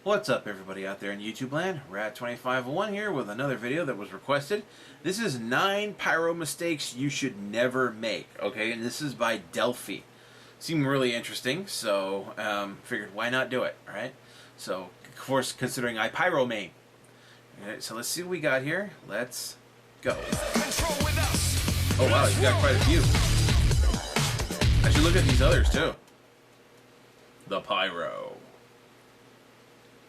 What's up, everybody out there in YouTube land? Rat2501 here with another video that was requested. This is 9 pyro mistakes you should never make, okay? And this is by Delphi. Seemed really interesting, so figured why not do it, alright? So, of course, considering I pyro main. Alright, so let's see what we got here. Let's go. Oh wow, you got quite a few. I should look at these others too. The Pyro.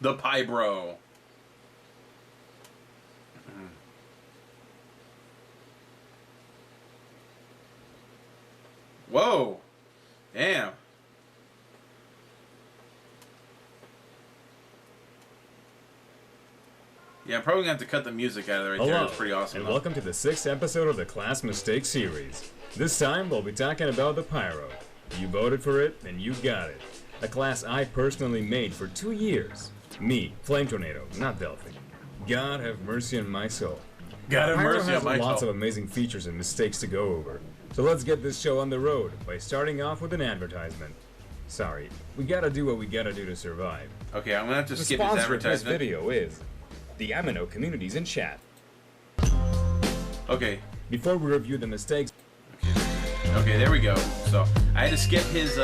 The Pyro. Whoa. Damn. Yeah, I'm probably going to have to cut the music out of there right there. It's pretty awesome. And welcome to the 6th episode of the Class Mistake series. This time, we'll be talking about the Pyro. You voted for it, and you got it. A class I personally made for 2 years. Me, Flame Tornado, not Delphi. God have mercy on my soul. God have mercy on my soul. Pyro has lots of amazing features and mistakes to go over. So let's get this show on the road by starting off with an advertisement. Sorry, we gotta do what we gotta do to survive. Okay, I'm gonna have to skip this advertisement. The sponsor of this video is the Amino Communities in Chat. Okay. Before we review the mistakes... Okay, there we go. So, I had to skip his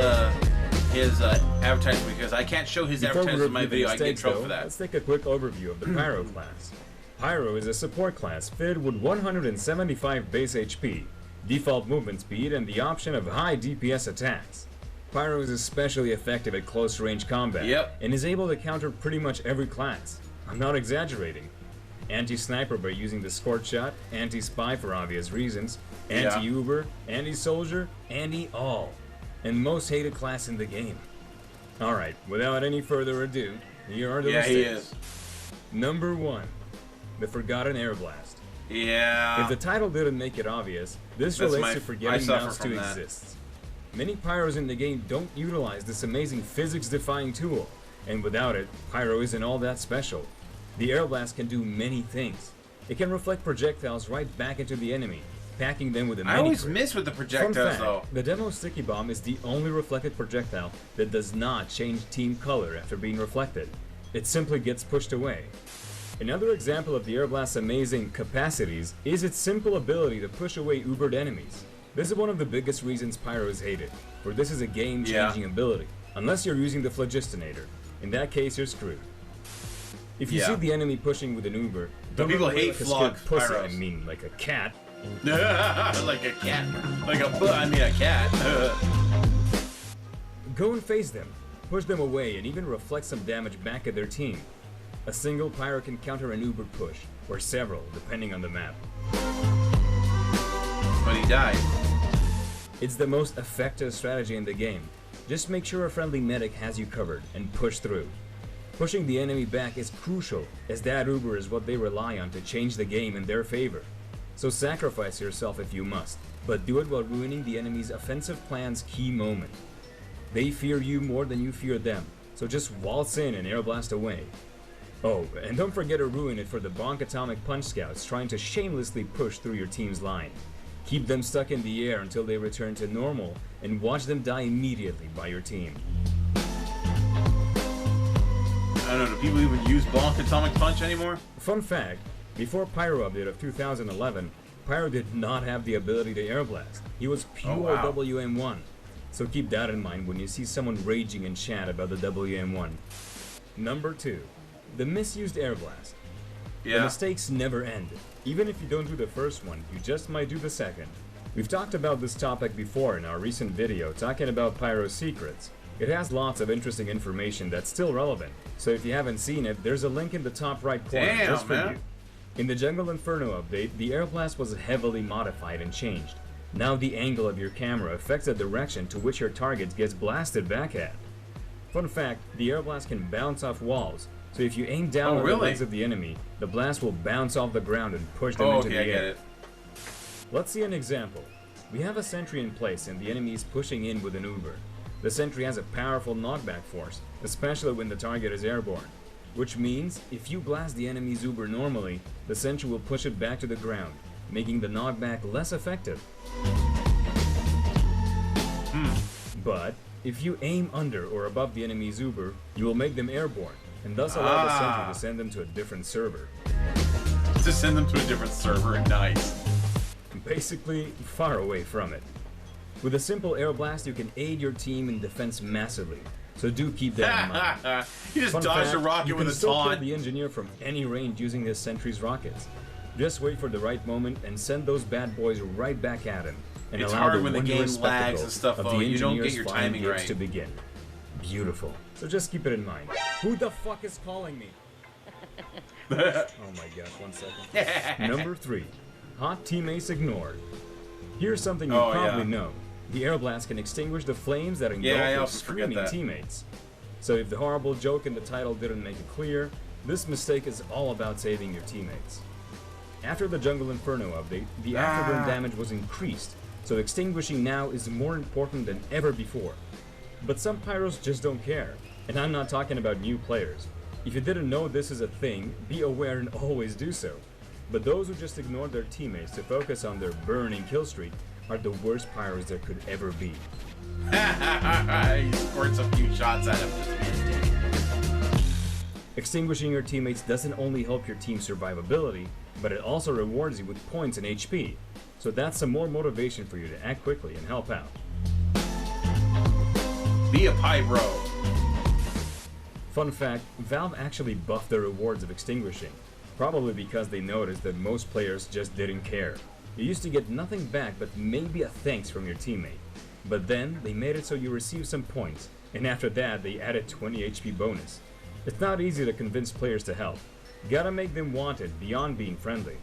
advertisement because I can't show his advertisement in my video. I get in trouble for that. Let's take a quick overview of the Pyro class. Pyro is a support class fitted with 175 base HP, default movement speed, and the option of high DPS attacks. Pyro is especially effective at close-range combat, and is able to counter pretty much every class. I'm not exaggerating. Anti-sniper by using the scorch shot, anti-spy for obvious reasons, anti-uber, anti-soldier, anti-all. And most hated class in the game. Alright, without any further ado, here are the mistakes. He is. Number 1. The Forgotten Airblast. Yeah. If the title didn't make it obvious, this relates to forgetting mounts to exist. Many pyros in the game don't utilize this amazing physics-defying tool, and without it, pyro isn't all that special. The Airblast can do many things. It can reflect projectiles right back into the enemy, packing them with a mini I always crit. miss with the projectiles though. The demo sticky bomb is the only reflected projectile that does not change team color after being reflected. It simply gets pushed away. Another example of the Airblast's amazing capacities is its simple ability to push away ubered enemies. This is one of the biggest reasons Pyro is hated, for this is a game-changing ability, unless you're using the Phlogistinator. In that case, you're screwed. If you see the enemy pushing with an uber, but people hate flog pyros. I mean, like a cat. Like a cat. Like a cat. Go and face them, push them away, and even reflect some damage back at their team. A single pyro can counter an uber push, or several, depending on the map. But he died. It's the most effective strategy in the game. Just make sure a friendly medic has you covered, and push through. Pushing the enemy back is crucial, as that uber is what they rely on to change the game in their favor. So sacrifice yourself if you must, but do it while ruining the enemy's offensive plan's key moment. They fear you more than you fear them, so just waltz in and airblast away. Oh, and don't forget to ruin it for the bonk atomic punch scouts trying to shamelessly push through your team's line. Keep them stuck in the air until they return to normal, and watch them die immediately by your team. I don't know, do people even use bonk atomic punch anymore? Fun fact, before Pyro update of 2011, Pyro did not have the ability to airblast. He was pure WM1. So keep that in mind when you see someone raging in chat about the WM1. Number 2. The Misused Airblast. The mistakes never end. Even if you don't do the first one, you just might do the second. We've talked about this topic before in our recent video talking about Pyro's secrets. It has lots of interesting information that's still relevant, so if you haven't seen it, there's a link in the top right corner just for you. In the Jungle Inferno update, the Airblast was heavily modified and changed. Now the angle of your camera affects the direction to which your target gets blasted back at. Fun fact, the Airblast can bounce off walls, so if you aim down on the legs of the enemy, the blast will bounce off the ground and push them into the air. Get it. Let's see an example. We have a sentry in place and the enemy is pushing in with an uber. The sentry has a powerful knockback force, especially when the target is airborne. Which means, if you blast the enemy's uber normally, the sentry will push it back to the ground, making the knockback less effective. But, if you aim under or above the enemy's uber, you will make them airborne, and thus allow the sentry to send them to a different server. To send them to a different server, nice. Basically, far away from it. With a simple air blast, you can aid your team in defense massively, so do keep that in mind. You just Fun dodged fact, a rocket with a You can still kill taunt. the engineer from any range using his sentry's rockets. Just wait for the right moment and send those bad boys right back at him. And It's allow hard the when the game wondrous lags and spectacle stuff, of though. the You don't get engineer's your flying timing gigs right. to begin. Beautiful. So just keep it in mind. Who the fuck is calling me? Oh my gosh, 1 second. Number 3. Hot teammates ignored. Here's something you probably know. The air blast can extinguish the flames that engulf I your often forget screaming that. teammates. So if the horrible joke in the title didn't make it clear, this mistake is all about saving your teammates. After the Jungle Inferno update, the afterburn damage was increased, so extinguishing now is more important than ever before. But some pyros just don't care, and I'm not talking about new players. If you didn't know this is a thing, be aware and always do so. But those who just ignore their teammates to focus on their burning kill streak are the worst pyros there could ever be. He squirts a few shots at him just to be a dick. Extinguishing your teammates doesn't only help your team's survivability, but it also rewards you with points and HP. So that's some more motivation for you to act quickly and help out. Be a Pyro. Fun fact, Valve actually buffed the rewards of extinguishing, probably because they noticed that most players just didn't care. You used to get nothing back but maybe a thanks from your teammate. But then they made it so you receive some points, and after that they added 20 HP bonus. It's not easy to convince players to help. You gotta make them want it beyond being friendly.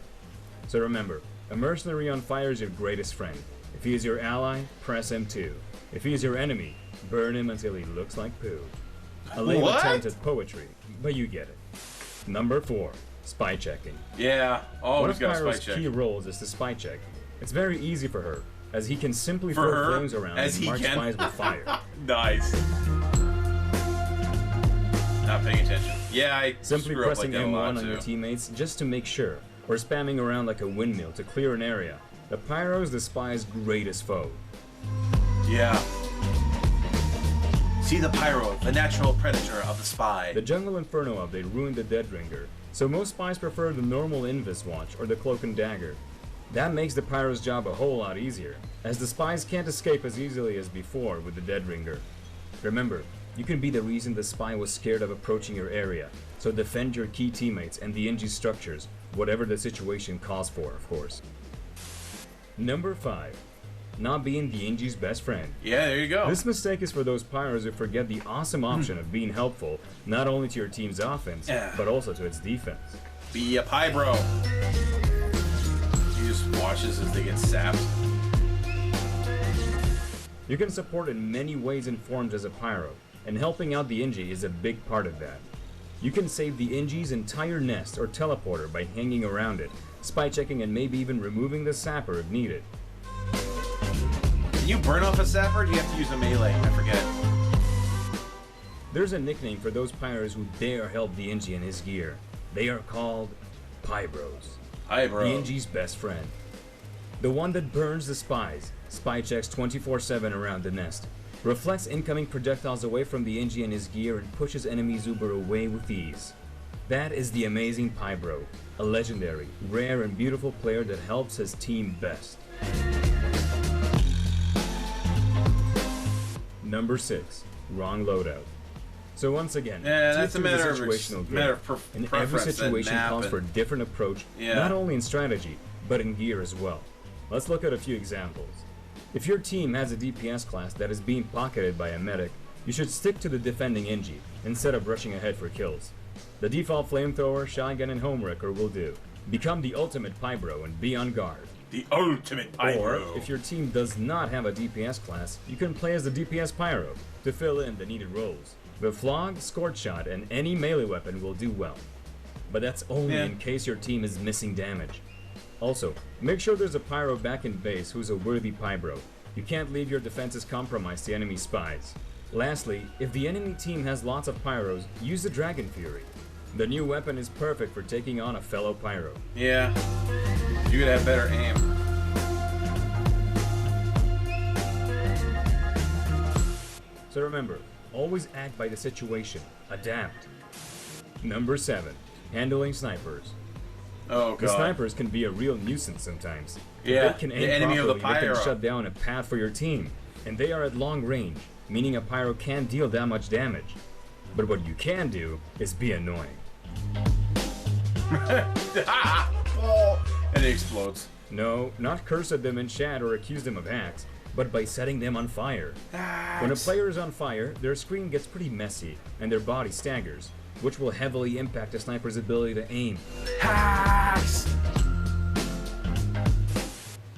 So remember, a mercenary on fire is your greatest friend. If he is your ally, press M2. If he is your enemy, burn him until he looks like poo. A lame attempt at poetry, but you get it. Number 4, spy checking. Yeah, One always of got a spy Pyro's check. key roles is to spy check. It's very easy for her, as he can simply For throw her, flames around as and he mark can. spies with fire. Nice. Not paying attention. Yeah, I Simply screw up like pressing that a lot M1 on your too. teammates just to make sure, or spamming around like a windmill to clear an area. The Pyro is the spy's greatest foe. Yeah. See the Pyro, the natural predator of the spy. The Jungle Inferno update ruined the Dead Ringer, so most spies prefer the normal Invis Watch or the Cloak and Dagger. That makes the Pyro's job a whole lot easier, as the spies can't escape as easily as before with the Dead Ringer. Remember, you can be the reason the spy was scared of approaching your area, so defend your key teammates and the Engi structures, whatever the situation calls for, of course. Number 5. Not being the Engi's best friend. Yeah, there you go. This mistake is for those pyros who forget the awesome option of being helpful, not only to your team's offense, but also to its defense. Be a Pyro. He just watches as they get sapped. You can support in many ways and forms as a pyro, and helping out the Engi is a big part of that. You can save the Engi's entire nest or teleporter by hanging around it, spy checking, and maybe even removing the sapper if needed. Can you burn off a sapper? Or do you have to use a melee? I forget. There's a nickname for those pyros who dare help the Engi in his gear. They are called Pybros. Pyro. The Engi's best friend. The one that burns the spies, spy checks 24/7 around the nest, reflects incoming projectiles away from the Engi and his gear, and pushes enemy Zuber away with ease. That is the amazing Pyro, a legendary, rare and beautiful player that helps his team best. Number 6, wrong loadout. So once again, Yeah, that's a Tier 2 is matter of situational game, matter of and every preference and situation map calls and- for a different approach, Yeah. not only in strategy, but in gear as well. Let's look at a few examples. If your team has a DPS class that is being pocketed by a medic, you should stick to the defending Engi, instead of rushing ahead for kills. The default flamethrower, shotgun, and homewrecker will do. Become the ultimate Pyro and be on guard. The ultimate Pyro. Or, if your team does not have a DPS class, you can play as the DPS Pyro to fill in the needed roles. The Flog, Scorch Shot, and any melee weapon will do well. But that's only in case your team is missing damage. Also, make sure there's a Pyro back in base who's a worthy Pyro. You can't leave your defenses compromised to enemy spies. Lastly, if the enemy team has lots of Pyros, use the Dragon Fury. The new weapon is perfect for taking on a fellow Pyro. Yeah. You could have better aim. So remember, always act by the situation. Adapt. Number 7. Handeling Snipers. Oh god. The snipers can be a real nuisance sometimes. Yeah, They can the aim enemy of the properly, they Pyro. can shut down a path for your team, and they are at long range, meaning a Pyro can't deal that much damage. But what you can do is be annoying. And it explodes. No, not curse at them in chat or accuse them of hacks, but by setting them on fire. When a player is on fire, their screen gets pretty messy, and their body staggers, which will heavily impact a sniper's ability to aim. Hacks!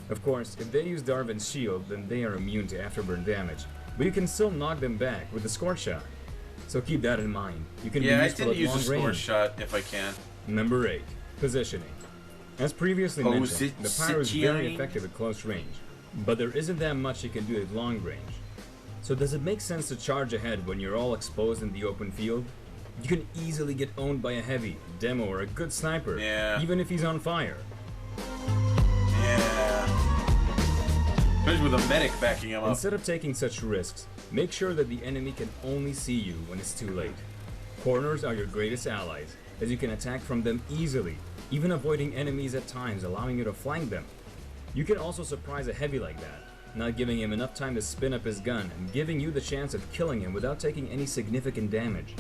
Of course, if they use Darwin's shield, then they are immune to afterburn damage, but you can still knock them back with the scorch shot. So keep that in mind. You can be Yeah, I useful didn't at use long the score range. shot if I can. Number 8. Positioning. As previously mentioned, the Pyro is very effective at close range, but there isn't that much you can do at long range. So does it make sense to charge ahead when you're all exposed in the open field? You can easily get owned by a heavy, demo, or a good sniper, even if he's on fire. Yeah. Especially with a medic backing him up. Instead of taking such risks, make sure that the enemy can only see you when it's too late. Corners are your greatest allies, as you can attack from them easily, even avoiding enemies at times, allowing you to flank them. You can also surprise a heavy like that, not giving him enough time to spin up his gun and giving you the chance of killing him without taking any significant damage.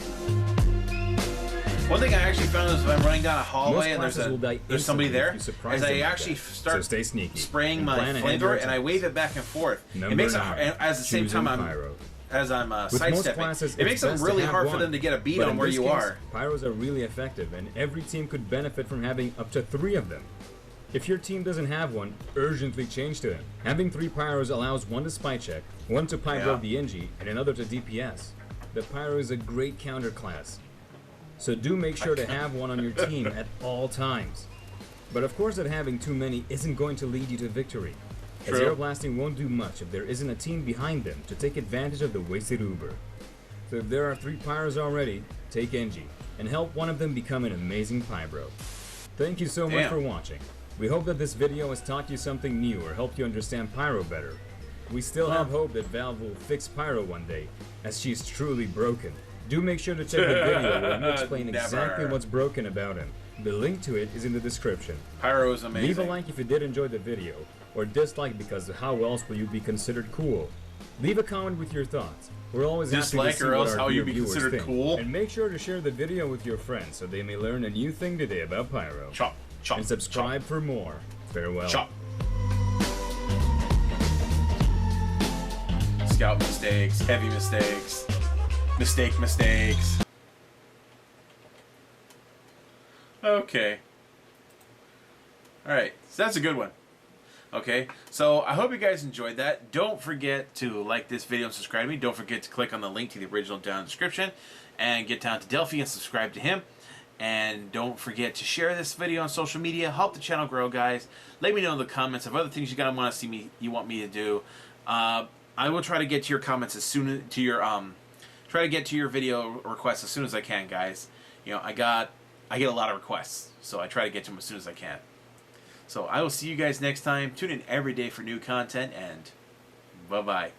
One thing I actually found is if I'm running down a Most hallway and classes will die there's somebody instantly if there, you surprise as them I like actually that. start So stay sneaky spraying and my plan ahead flamethrower your and I attacks. wave it back and forth. Number It makes it 9. hard, and at the same Choosing time Pyro. as I'm With most sidestepping, classes, it makes it's it best to really have hard for one. them to get a beat But on in where this you case, are. Pyros are really effective, and every team could benefit from having up to 3 of them. If your team doesn't have one, urgently change to him. Having 3 Pyros allows one to spy check, one to Pyro the Engi, and another to DPS. The Pyro is a great counter class, so do make sure to have one on your team at all times. But of course that having too many isn't going to lead you to victory, as True. airblasting won't do much if there isn't a team behind them to take advantage of the wasted Uber. So if there are 3 Pyros already, take Engi, and help one of them become an amazing Pyro. Thank you so much for watching. We hope that this video has taught you something new or helped you understand Pyro better. We still have hope that Valve will fix Pyro one day, as she's truly broken. Do make sure to check the video where we explain exactly what's broken about him. The link to it is in the description. Pyro is amazing. Leave a like if you did enjoy the video, or dislike because how else will you be considered cool? Leave a comment with your thoughts. We're always happy to Dislike see or what else our how you be viewers considered think. cool. And make sure to share the video with your friends so they may learn a new thing today about Pyro. Chop, chop, And subscribe for more. Farewell. chop. Scout mistakes, heavy mistakes, mistakes. Okay. Alright, so that's a good one. Okay, so I hope you guys enjoyed that. Don't forget to like this video and subscribe to me. Don't forget to click on the link to the original down in the description and get down to Delphi and subscribe to him. And don't forget to share this video on social media. Help the channel grow, guys. Let me know in the comments of other things you want me to do. I will try to get to your comments as soon to your try to get to your video requests as soon as I can, guys. You know, I get a lot of requests, so I try to get to them as soon as I can. So I will see you guys next time. Tune in every day for new content, and bye-bye.